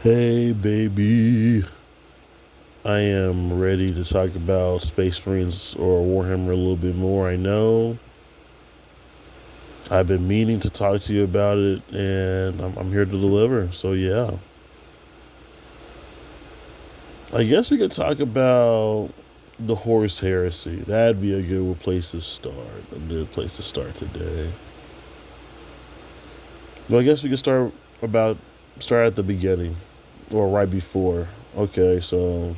Hey, baby. I am ready to talk about Space Marines or Warhammer a little bit more. I know I've been meaning to talk to you about it, and I'm here to deliver. So, yeah. I guess we could talk about the Horus Heresy. That'd be a good place to start. A good place to start today. Well, I guess we could start at the beginning or right before. Okay, so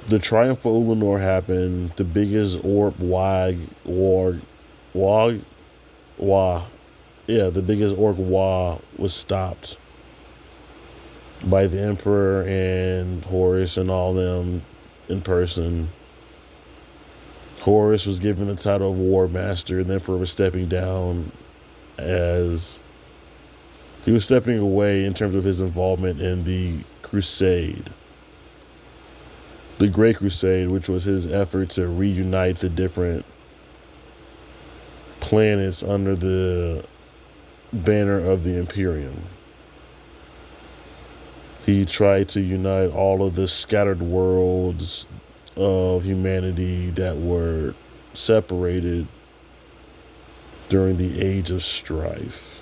the Triumph of Ulanor happened. The biggest wag wa the biggest orc wa was stopped by the Emperor and Horus and all them in person. Horus was given the title of War Master, and the Emperor was stepping down as he was stepping away in terms of his involvement in the Crusade. The Great Crusade, which was his effort to reunite the different planets under the banner of the Imperium. He tried to unite all of the scattered worlds of humanity that were separated during the Age of Strife.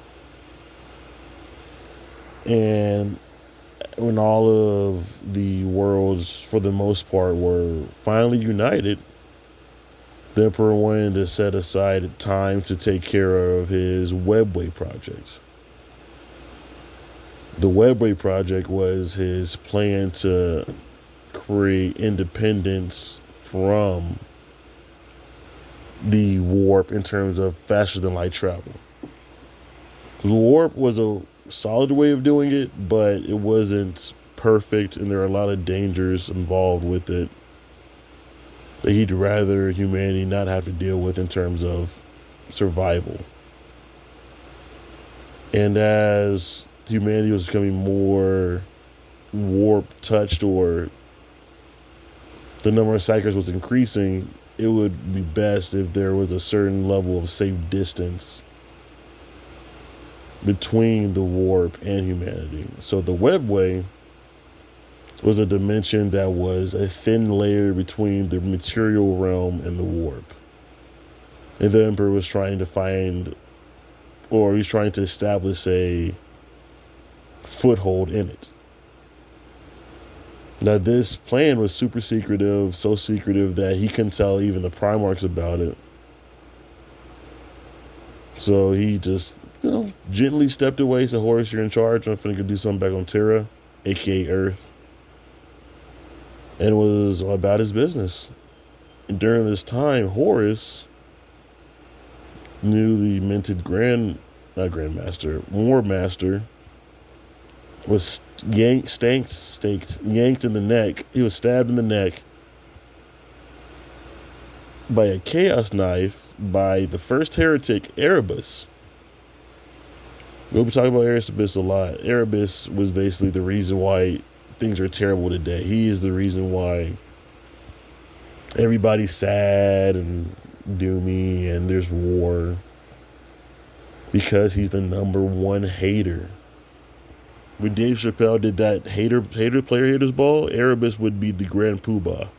And when all of the worlds, for the most part, were finally united, the Emperor wanted to set aside time to take care of his Webway project. The Webway project was his plan to create independence from the warp in terms of faster than light travel. The warp was a solid way of doing it, but it wasn't perfect, and there are a lot of dangers involved with it that he'd rather humanity not have to deal with in terms of survival. And as humanity was becoming more warp touched, or the number of psychers was increasing, it would be best if there was a certain level of safe distance between the warp and humanity. So the Webway was a dimension that was a thin layer between the material realm and the warp. And the Emperor was trying to he's trying to establish a foothold in it. Now, this plan was super secretive, so secretive that he couldn't tell even the Primarchs about it. So he just, gently stepped away, said, Horus, you're in charge. I'm finna go do something back on Terra, aka Earth. And it was about his business. And during this time, Horus, newly minted War Master, was yanked in the neck. He was stabbed in the neck by a chaos knife by the first heretic, Erebus. We'll be talking about Erebus a lot. Erebus was basically the reason why things are terrible today. He is the reason why everybody's sad and doomy and there's war, because he's the number one hater. When Dave Chappelle did that player haters ball, Erebus would be the grand poobah.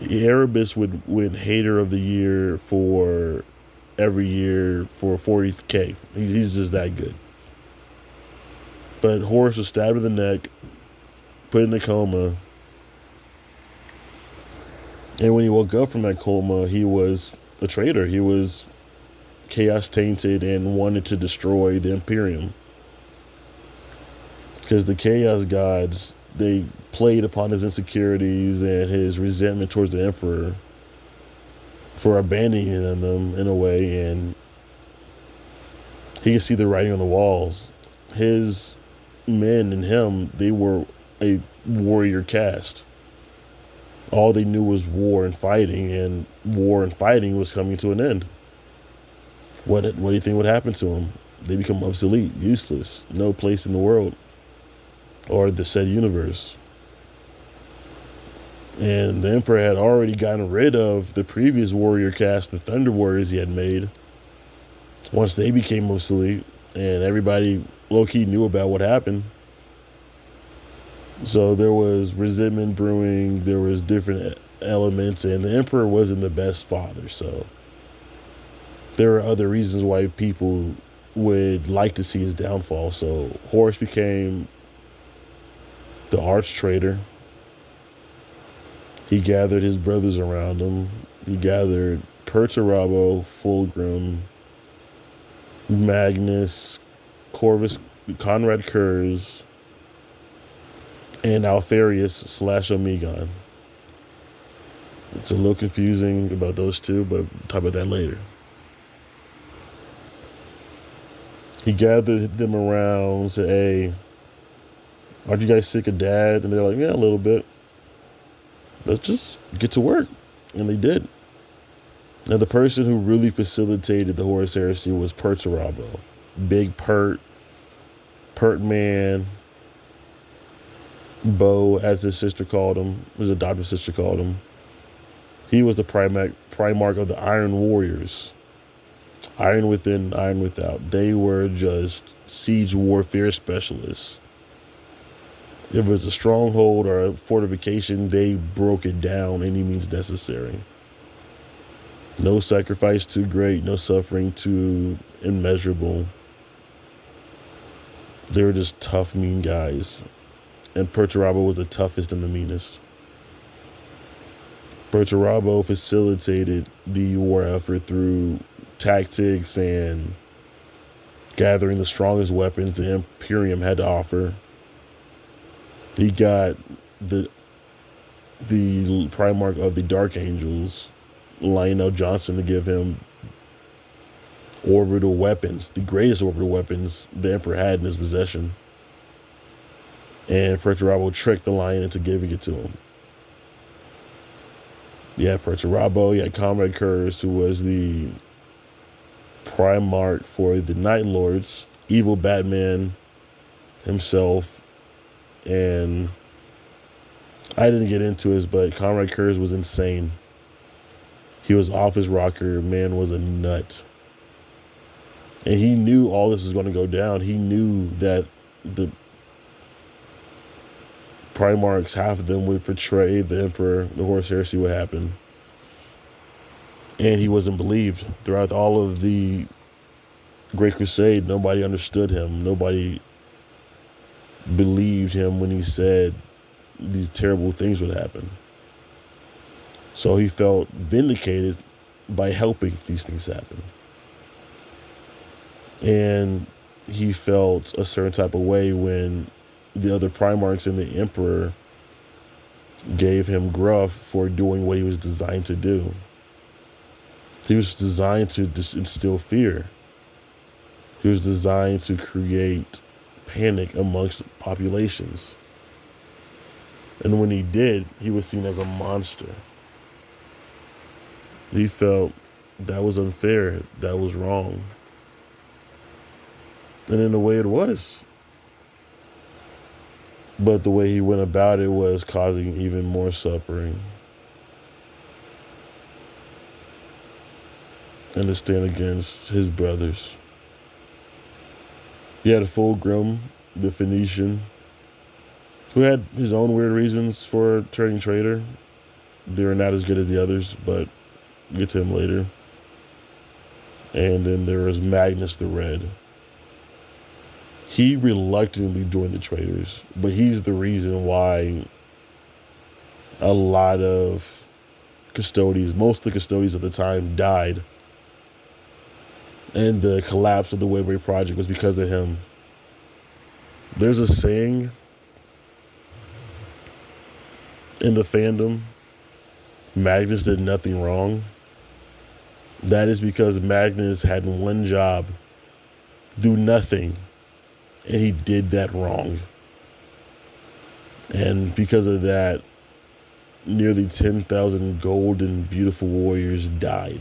Erebus would win hater of the year for every year for 40k. He's just that good. But Horus was stabbed in the neck, put in a coma, and when he woke up from that coma, he was a traitor. He was chaos tainted and wanted to destroy the Imperium. Because the Chaos Gods, they played upon his insecurities and his resentment towards the Emperor for abandoning them in a way, and he could see the writing on the walls. His men and him, they were a warrior caste. All they knew was war and fighting was coming to an end. What do you think would happen to them? They become obsolete, useless, no place in the world or the said universe. And the Emperor had already gotten rid of the previous warrior caste, the Thunder Warriors he had made, once they became obsolete, and everybody low-key knew about what happened. So there was resentment brewing, there was different elements, and the emperor wasn't the best father. So there are other reasons why people would like to see his downfall. So Horus became the arch traitor. He gathered his brothers around him. He gathered Perturabo, Fulgrim, Magnus, Corvus, Conrad Kurz, and Altharius / Omegon. It's a little confusing about those two, but we'll talk about that later. He gathered them around and said, hey, aren't you guys sick of dad? And they're like, yeah, a little bit. Let's just get to work. And they did. Now, the person who really facilitated the Horus Heresy was Perturabo. Big Pert Man, Bo, as his sister called him, his adopted sister called him. He was the Primarch of the Iron Warriors. Iron within, iron without. They were just siege warfare specialists. If it was a stronghold or a fortification, they broke it down any means necessary. No sacrifice too great, no suffering too immeasurable. They were just tough, mean guys. And Perturabo was the toughest and the meanest. Perturabo facilitated the war effort through tactics and gathering the strongest weapons the Imperium had to offer. He got the Primarch of the Dark Angels, Lionel Johnson, to give him orbital weapons, the greatest orbital weapons the Emperor had in his possession. And Perturabo tricked the Lion into giving it to him. You had Perturabo, you had Comrade Kurz, who was the Primarch for the Night Lords, evil Batman himself. And I didn't get into this, but Comrade Kurz was insane. He was off his rocker. Man was a nut. And he knew all this was going to go down. He knew that the Primarchs, half of them would betray the Emperor, the Horus Heresy would happen. And he wasn't believed. Throughout all of the Great Crusade, nobody understood him. Nobody believed him when he said these terrible things would happen. So he felt vindicated by helping these things happen. And he felt a certain type of way when the other Primarchs and the Emperor gave him gruff for doing what he was designed to do. He was designed to instill fear. He was designed to create panic amongst populations. And when he did, he was seen as a monster. He felt that was unfair, that was wrong. And in a way it was. But the way he went about it was causing even more suffering. And to stand against his brothers. He had Fulgrim, the Phoenician, who had his own weird reasons for turning traitor. They were not as good as the others, but we'll get to him later. And then there was Magnus the Red. He reluctantly joined the traitors, but he's the reason why a lot of custodians, most of the custodians at the time, died. And the collapse of the Waybury Project was because of him. There's a saying in the fandom, Magnus did nothing wrong. That is because Magnus had one job, do nothing, and he did that wrong. And because of that, nearly 10,000 golden, beautiful warriors died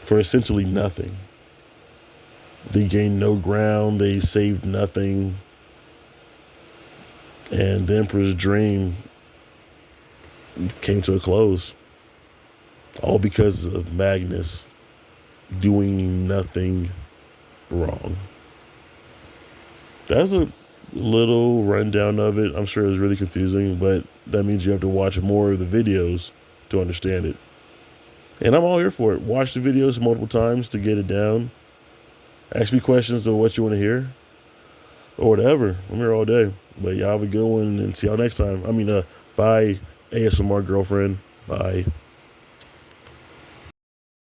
for essentially nothing. They gained no ground, they saved nothing, and the Emperor's dream came to a close. All because of Magnus doing nothing wrong. That's a little rundown of it. I'm sure it's really confusing, but that means you have to watch more of the videos to understand it. And I'm all here for it. Watch the videos multiple times to get it down. Ask me questions of what you want to hear or whatever. I'm here all day. But y'all have a good one and see y'all next time. Bye, ASMR girlfriend. Bye.